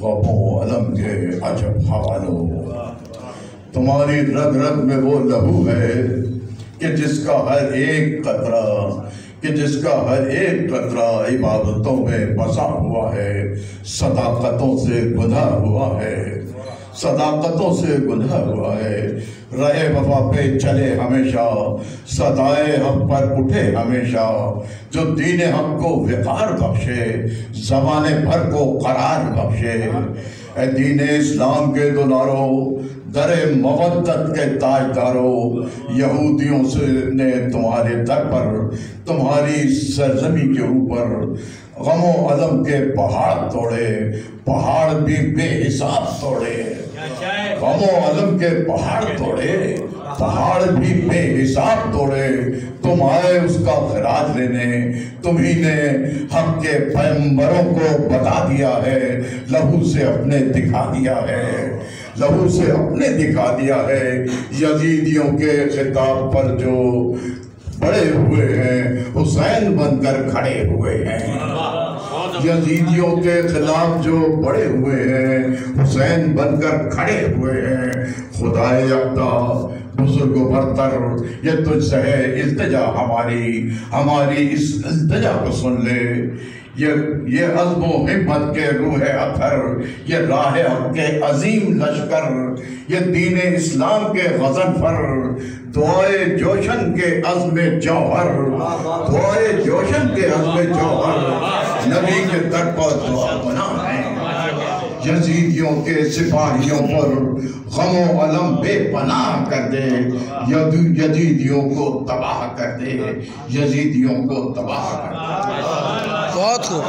غموں علم کے عجب حوالوں، تمہاری رگ رگ میں وہ لہو ہے کہ جس کا ہر ایک قطرہ عبادتوں میں بسا ہوا ہے، صداقتوں سے گدھا ہوا ہے، رہے وفا پہ چلے ہمیشہ، صدائے حق پر اٹھے ہمیشہ، جو دین حق کو وقار بخشے، زمانے بھر کو قرار بخشے۔ اے دین اسلام کے دلارو، در مودت کے تاجدارو، یہودیوں سے نے تمہارے در پر، تمہاری سرزمین کے اوپر غم و علم کے پہاڑ توڑے، پہاڑ بھی بے حساب توڑے، غم و علم کے پہاڑ توڑے، پہاڑ بھی بے حساب توڑے۔ تم آئے اس کا خراج لینے، تمہیں نے حق کے پیغمبروں کو بتا دیا ہے، لہو سے اپنے دکھا دیا ہے، یزیدیوں کے خطاب پر جو بڑے ہوئے ہیں حسین بن کر کھڑے ہوئے ہیں، یزیدیوں کے خلاف جو بڑے ہوئے ہیں حسین بن کر کھڑے ہوئے ہیں۔ خدائے یکتا بزرگ و برتر، یہ تجھ سے ہے التجا ہماری اس التجا کو سن لے۔ یہ عزم و ہمت کے روح اثر، یہ راہ حق کے عظیم لشکر، یہ دین اسلام کے غضنفر، دعائے جوشن کے عزم جوہر، نبی کے در پر دعا بنا ہے۔ یزیدیوں کے سپاہیوں پر غم و علم بے پناہ کر دے، یزیدیوں کو تباہ کر دے، بہت خوب